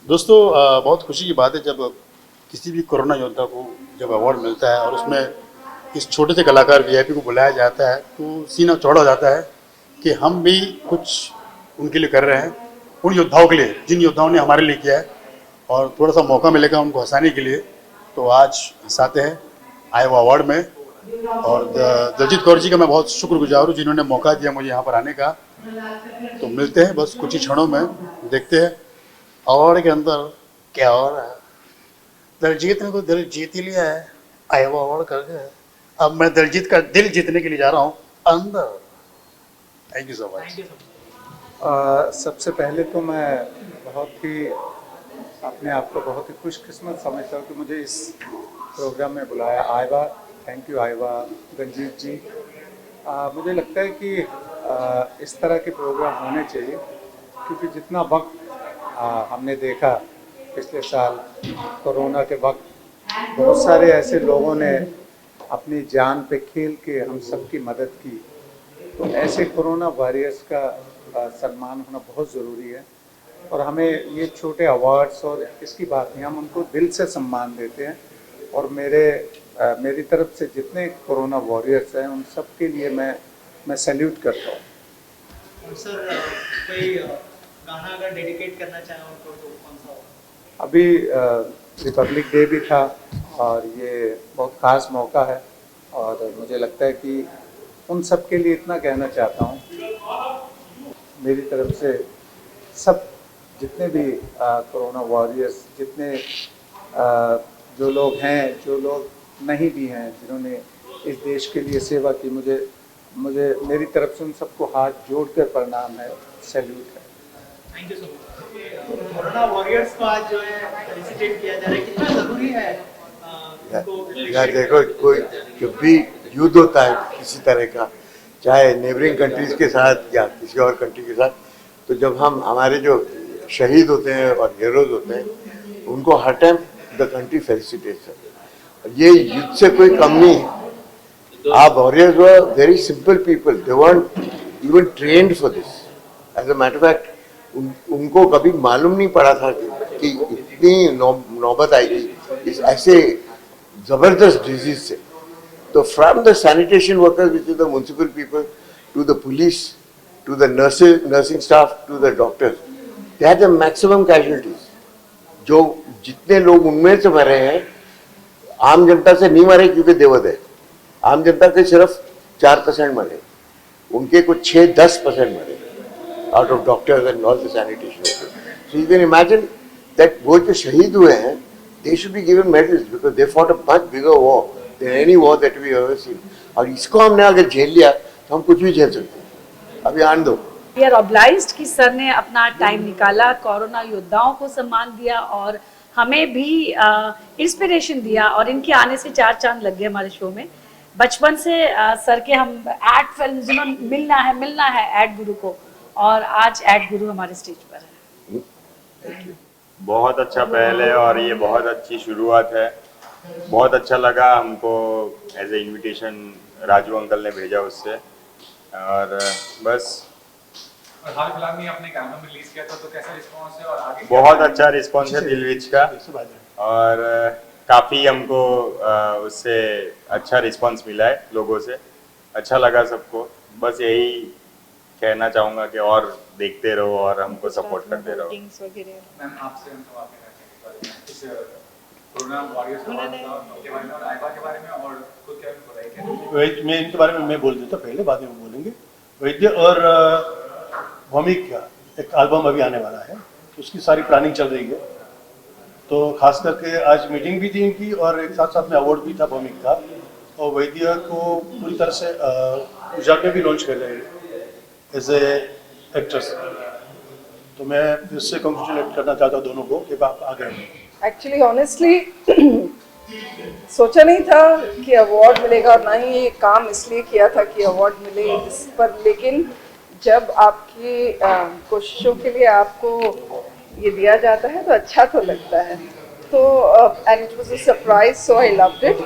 दोस्तों बहुत खुशी की बात है जब किसी भी कोरोना योद्धा को जब अवार्ड मिलता है और उसमें इस छोटे से कलाकार वीआईपी को बुलाया जाता है तो सीना चौड़ा हो जाता है कि हम भी कुछ उनके लिए कर रहे हैं, उन योद्धाओं के लिए जिन योद्धाओं ने हमारे लिए किया है और थोड़ा सा मौका मिलेगा उनको हंसाने के लिए। तो आज हंसाते हैं आए वो अवार्ड में। और दलजीत कौर जी का मैं बहुत शुक्रगुजार हूँ जिन्होंने मौका दिया मुझे यहाँ पर आने का। तो मिलते हैं बस कुछ ही क्षणों में, देखते हैं अवार्ड के अंदर क्या हो रहा है। दलजीत ने तो दिल जीत ही लिया है, आए वो अवार्ड कर गए। अब मैं दलजीत का दिल जीतने के लिए जा रहा हूँ अंदर। Thank you so much. सबसे पहले तो मैं बहुत ही अपने आप को बहुत ही खुशकिस्मत समझता हूँ कि मुझे इस प्रोग्राम में बुलाया। आयवा, थैंक यू आयवा, रंजीत जी। मुझे लगता है कि इस तरह के प्रोग्राम होने चाहिए क्योंकि जितना वक्त हमने देखा पिछले साल कोरोना के वक्त बहुत सारे ऐसे लोगों ने अपनी जान पे खेल के हम सबकी मदद की। तो ऐसे कोरोना वॉरियर्स का सम्मान होना बहुत ज़रूरी है और हमें ये छोटे अवार्ड्स और इसकी बात नहीं, हम उनको दिल से सम्मान देते हैं। और मेरी तरफ से जितने कोरोना वॉरियर्स हैं उन सब के लिए मैं सैल्यूट करता हूँ। सर कोई गाना अगर डेडिकेट करना चाहें उनको तो कौन सा होगा? अभी रिपब्लिक डे भी था और ये बहुत ख़ास मौका है और मुझे लगता है कि उन सब के लिए इतना कहना चाहता हूँ, मेरी तरफ से सब जितने भी कोरोना वॉरियर्स, जितने जो लोग हैं, जो लोग नहीं भी हैं, जिन्होंने इस देश के लिए सेवा की, मुझे मेरी तरफ से उन सबको हाथ जोड़कर प्रणाम है, सैल्यूट है। Thank you so much. Corona warriors को आज जो है फेलिसिटेट किया जा रहा है, कितना ज़रूरी है यार देखो, कोई जब भी युद्ध होता है किसी तरह का, चाहे नेबरिंग कंट्रीज के साथ या किसी और कंट्री के साथ, तो जब हम हमारे जो शहीद होते हैं और हीरोज होते हैं उनको हर टाइम द कंट्री फेलिसिटेट्स है। ये युद्ध से कोई कम नहीं है। Our warriors were very simple people. They weren't even trained for this. As a matter of fact, उनको कभी मालूम नहीं पड़ा था कि इतनी नौबत आएगी इस ऐसे जबरदस्त डिजीज से। तो from the sanitation workers which is the municipal people to the police to the nursing staff to the doctors, they had the maximum casualties. जो जितने लोग उनमें से मरे हैं आम जनता से नहीं मरे क्योंकि देवर है। आम जनता के सिर्फ 4% मरे, उनके कुछ 6-10% मरे out of doctors and all the sanitation workers. So you can imagine that वो जो शहीद हुए हैं they should be given medals because they fought a much bigger war than any war that we have ever seen. और इसको हमने अगर झेल लिया तो हम कुछ भी झेल सकते हैं। अभी आन दो। वी आर ऑब्लाइज्ड कि सर ने अपना टाइम निकाला, कोरोना योद्धाओं को सम्मान दिया और हमें भी इंस्पिरेशन दिया और इनके आने से 4 चांद लग गए हमारे शो में। बचपन से सर के हम एड फिल्म जिन्होंने मिलना है एड गुरु को, और आज एड गुरु हमारे स्टेज पर है। बहुत अच्छा पहल है और ये बहुत अच्छी शुरुआत है। बहुत अच्छा लगा हमको, as a invitation Raju uncle ने भेजा उससे, और बस। और हाल फिलहाल में आपने गाना रिलीज किया था, तो कैसा रिस्पांस है और आगे? बहुत अच्छा रिस्पांस है दिलविच का, और काफ़ी हमको उससे अच्छा रिस्पांस मिला है लोगों से। अच्छा लगा सबको। बस यही कहना चाहूँगा कि और देखते रहो और हमको सपोर्ट करते रहो। मैम आपसे हम सवाल करना चाहेंगे इस कोरोना वॉरियर्स के बारे में और आइवा के बारे में, और खुद क्या बताइए। मैं इनके बारे में मैं बोल देता, पहले बाद में बोलेंगे। वैद्य और भौमिक का एक एल्बम अभी आने वाला है, उसकी सारी प्लानिंग चल रही है। तो खास करके आज मीटिंग भी थी इनकी और एक साथ साथ में अवार्ड भी था भौमिक का। और वैद्य को पूरी तरह से गुजरात में भी लॉन्च कर रहे हैं एज ए एक्ट्रेस। तो मैं फिर से कॉन्ग्रेचुलेट करना चाहता हूँ दोनों को कि आप आ गए। एक्चुअली ऑनेस्टली सोचा नहीं था कि अवार्ड मिलेगा और ना ही ये काम इसलिए किया था कि अवार्ड मिले इस पर, लेकिन जब आपकी कोशिशों के लिए आपको ये दिया जाता है तो अच्छा तो लगता है। तो and it was a surprise, so I loved it.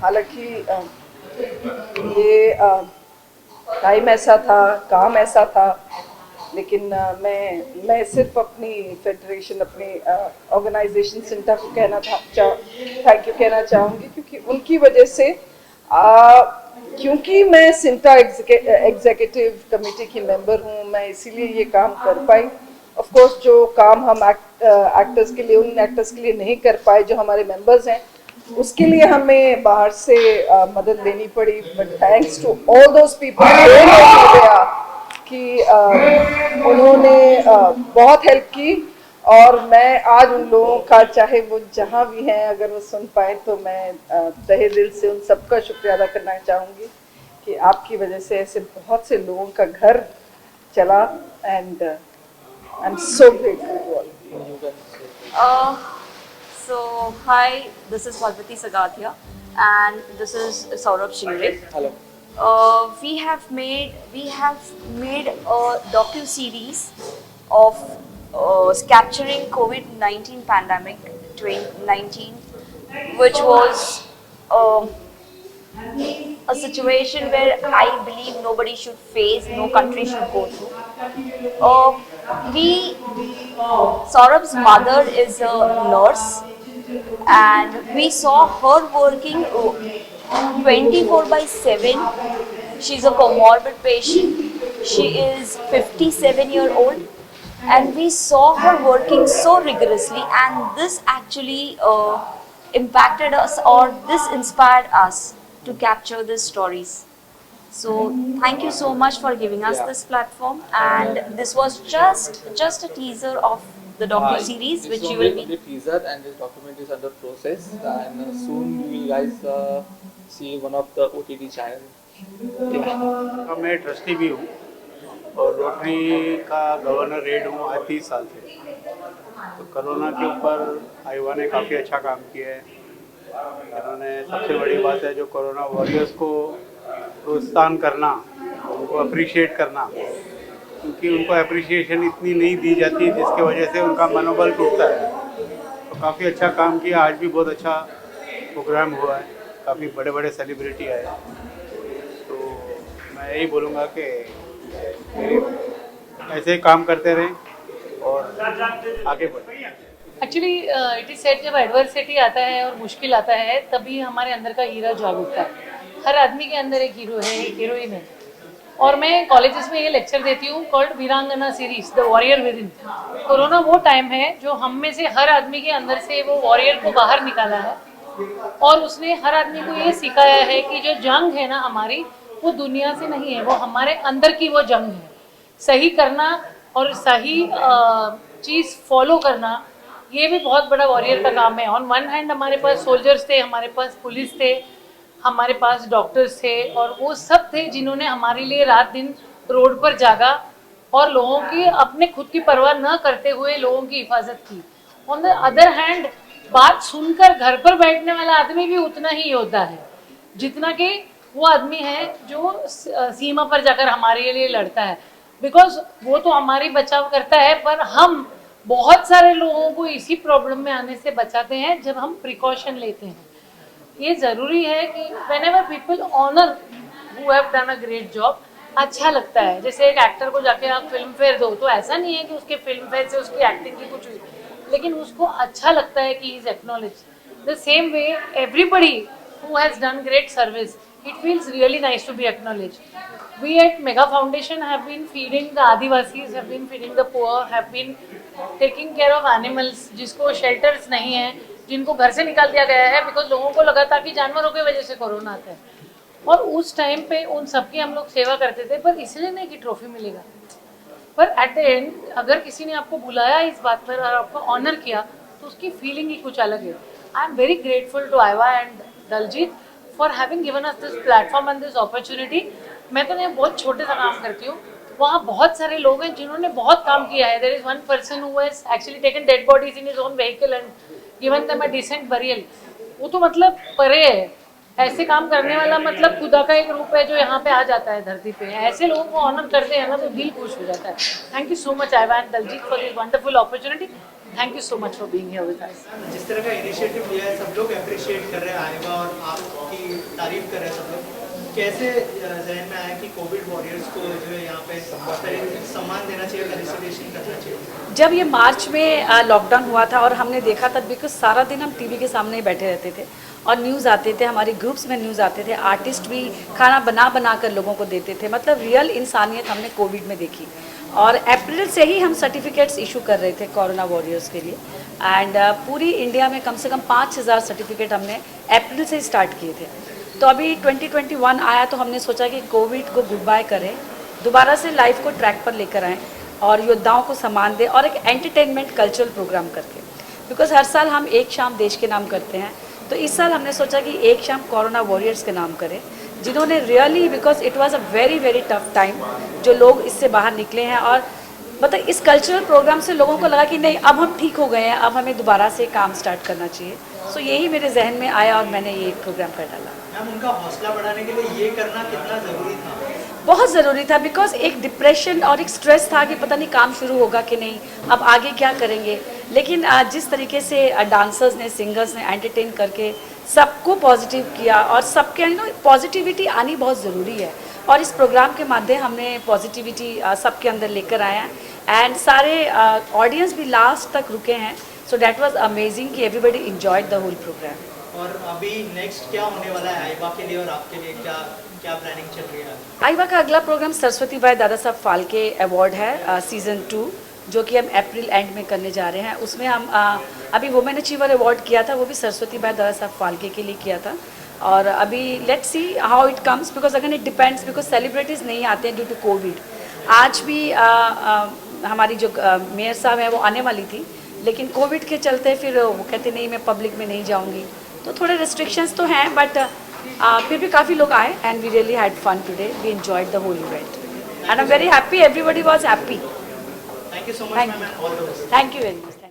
हालांकि ये टाइम ऐसा था, काम ऐसा था लेकिन मैं सिर्फ अपनी फेडरेशन, अपनी ऑर्गेनाइजेशन सिंटा को थैंक यू कहना चाहूँगी, क्योंकि उनकी वजह से क्योंकि मैं सिंटा एग्जीक्यूटिव कमेटी की मेंबर हूँ, मैं इसीलिए ये काम कर पाई। ऑफ कोर्स जो काम हम एक्टर्स के लिए, उन एक्टर्स के लिए नहीं कर पाए जो हमारे मेंबर्स हैं, उसके लिए हमें बाहर से मदद लेनी पड़ी। But thanks to all those people कि उन्होंने बहुत हेल्प की, और मैं आज उन लोगों का, चाहे वो जहाँ भी हैं, अगर वो सुन पाए तो मैं तहे दिल से उन सबका शुक्रिया अदा करना चाहूँगी कि आपकी वजह से ऐसे बहुत से लोगों का घर चला। And I am so grateful to all. So hi, this is Parvati Sagathia and this is Saurabh Shingre. Hello. We have made a docu series of capturing COVID-19 pandemic 2019, which was a situation where I believe nobody should face, no country should go through. Saurabh's mother is a nurse, and we saw her working 24/7. She's a comorbid patient. She is 57-year-old, and we saw her working so rigorously, and this actually impacted us, or this inspired us to capture these stories. So thank you so much for giving us this platform, and this was just a teaser of the docu-series which you will be... The teaser and this document is under process, and soon you will guys see one of the OTT channel. मैं trustee भी हूँ और rotary का governor red हूँ आज 30 साल से। तो कोरोना के ऊपर आईवा ने काफ़ी अच्छा काम किया है। इन्होंने, सबसे बड़ी बात है जो कोरोना वॉरियर्स को प्रोत्साहन करना, उनको अप्रिशिएट करना, क्योंकि उनको अप्रिशिएशन इतनी नहीं दी जाती जिसके वजह से उनका मनोबल टूटता है। तो काफ़ी अच्छा काम किया। आज भी बहुत अच्छा प्रोग्राम हुआ है, काफ़ी बड़े बड़े सेलिब्रिटी आए। तो मैं यही बोलूँगा कि ऐसे काम करते रहें और आगे बढ़ें। एक्चुअली इट इज सेड, जब एडवर्सिटी आता है और मुश्किल आता है तभी हमारे अंदर का हीरा जाग उठता है। हर आदमी के अंदर एक हीरो है, एक हीरोइन है। और मैं कॉलेजेस में ये लेक्चर देती हूँ कॉल्ड वीरांगना series, the warrior with in. Corona वो टाइम है जो हम में से हर आदमी के अंदर से वो वॉरियर को बाहर निकाला है, और उसने हर आदमी को ये सिखाया है कि जो जंग है ना हमारी, वो दुनिया से नहीं है, वो हमारे अंदर की वो जंग है। सही करना और सही चीज़ फॉलो करना, ये भी बहुत बड़ा वॉरियर का काम है। ऑन वन हैंड हमारे पास सोल्जर्स थे, हमारे पास पुलिस थे, हमारे पास डॉक्टर्स थे, और वो सब थे जिन्होंने हमारे लिए रात दिन रोड पर जागा और लोगों की, अपने खुद की परवाह न करते हुए लोगों की हिफाजत की। ऑन द अदर हैंड, बात सुनकर घर पर बैठने वाला आदमी भी उतना ही योद्धा है जितना कि वो आदमी है जो सीमा पर जाकर हमारे लिए लड़ता है। बिकॉज वो तो हमारी बचाव करता है, पर हम बहुत सारे लोगों को इसी प्रॉब्लम में आने से बचाते हैं जब हम प्रिकॉशन लेते हैं। ये ज़रूरी है कि whenever people honor who have done a great job, अच्छा लगता है। जैसे एक एक्टर को जाके आप फिल्म फेयर दो, तो ऐसा नहीं है कि उसके फिल्म फेयर से उसकी एक्टिंग की कुछ हुई, लेकिन उसको अच्छा लगता है कि he is acknowledged। The same way everybody who has done great service, it feels really nice to be acknowledged. We at Mega Foundation have been feeding the Adivasis, have been feeding the poor, have been taking care of animals जिसको shelters नहीं है, जिनको घर से निकाल दिया गया है, बिकॉज लोगों को लगा था कि जानवरों की वजह से कोरोना आता है। और उस टाइम पे उन सबकी हम लोग सेवा करते थे, पर इसलिए नहीं कि ट्रॉफी मिलेगा, पर एट द एंड अगर किसी ने आपको बुलाया इस बात पर और आपको ऑनर किया, तो उसकी फीलिंग ही कुछ अलग है। I am very grateful to Aiva and Daljit for having given us this platform and this opportunity. मैं तो यहाँ बहुत छोटे सा काम करती हूँ, वहाँ बहुत सारे लोग हैं जिन्होंने बहुत काम किया है। There is one person who has actually taken dead bodies in his own vehicle and given them a decent burial. वो तो मतलब परे है, ऐसे काम करने वाला मतलब खुदा का एक रूप है जो यहाँ पे आ जाता है धरती पे। ऐसे लोगों को ऑनर करते हैं ना तो दिल खुश हो जाता है। Thank you so much Aiva and Daljit for this wonderful opportunity. Thank you so much for being here with us. जिस तरह का इनिशिएटिव लिया है, सब लोग अप्रिशिएट कर रहे हैं आईवा, और आपकी तारीफ कर रहे हैं सब लोग। कैसे जहन में आया कि कोविड वॉरियर्स को जो है यहाँ पे सम्मान देना चाहिए, फेलिसिटेशन करना चाहिए? जब ये मार्च में लॉकडाउन हुआ था और हमने देखा था, बिकॉज सारा दिन हम टीवी के सामने ही बैठे रहते थे और न्यूज़ आते थे, हमारे ग्रुप्स में न्यूज़ आते थे, आर्टिस्ट भी खाना बना कर लोगों को देते थे, मतलब रियल इंसानियत हमने कोविड में देखी। और अप्रैल से ही हम सर्टिफिकेट्स इशू कर रहे थे कोरोना वॉरियर्स के लिए, एंड पूरी इंडिया में कम से कम 5000 सर्टिफिकेट हमने अप्रैल से स्टार्ट किए थे। तो अभी 2021 आया तो हमने सोचा कि कोविड को गुड बाय करें, दोबारा से लाइफ को ट्रैक पर लेकर आएँ और योद्धाओं को सम्मान दें और एक एंटरटेनमेंट कल्चरल प्रोग्राम करके, बिकॉज हर साल हम एक शाम देश के नाम करते हैं, तो इस साल हमने सोचा कि एक शाम कोरोना वॉरियर्स के नाम करें, जिन्होंने really, because it was a very very tough time, जो लोग इससे बाहर निकले हैं। और मतलब इस कल्चरल प्रोग्राम से लोगों को लगा कि नहीं, अब हम ठीक हो गए हैं, अब हमें दोबारा से काम स्टार्ट करना चाहिए। सो यही मेरे जहन में आया और मैंने ये प्रोग्राम कर डाला। मैम, उनका हौसला बढ़ाने के लिए ये करना कितना ज़रूरी था? बहुत ज़रूरी था, बिकॉज एक डिप्रेशन और एक स्ट्रेस था कि पता नहीं काम शुरू होगा कि नहीं, अब आगे क्या करेंगे। लेकिन जिस तरीके से डांसर्स ने, सिंगर्स ने एंटरटेन करके सबको पॉजिटिव किया और सबके पॉजिटिविटी आनी बहुत ज़रूरी है, और इस प्रोग्राम के माध्यम हमने पॉजिटिविटी सबके अंदर लेकर आए हैं, एंड सारे ऑडियंस भी लास्ट तक रुके हैं। सो डैट वाज अमेजिंग कि everybody enjoyed the whole programme. और अभी नेक्स्ट क्या होने वाला है आइवा के लिए और आपके लिए, क्या क्या प्लानिंग चल रही है? आइवा का अगला programme Saraswati by Dada Saheb Phalke award है, सीज़न 2, जो कि हम अप्रैल एंड में करने जा रहे हैं। उसमें हम अभी वुमेन अचीवर अवार्ड किया था, वो भी सरस्वती बाई दादा साहब फाल्के के लिए किया था। और अभी let's see how it comes, because again it depends, because celebrities नहीं आते हैं ड्यू टू कोविड। आज भी हमारी जो मेयर साहब हैं वो आने वाली थी, लेकिन कोविड के चलते फिर वो कहते नहीं, मैं पब्लिक में नहीं जाऊँगी, तो थोड़े रिस्ट्रिक्शंस तो हैं, बट फिर भी काफ़ी लोग आए and we really had fun today, we enjoyed the whole event and I am very happy, everybody was happy. Thank you so much ma'am, all the best. Thank you very much.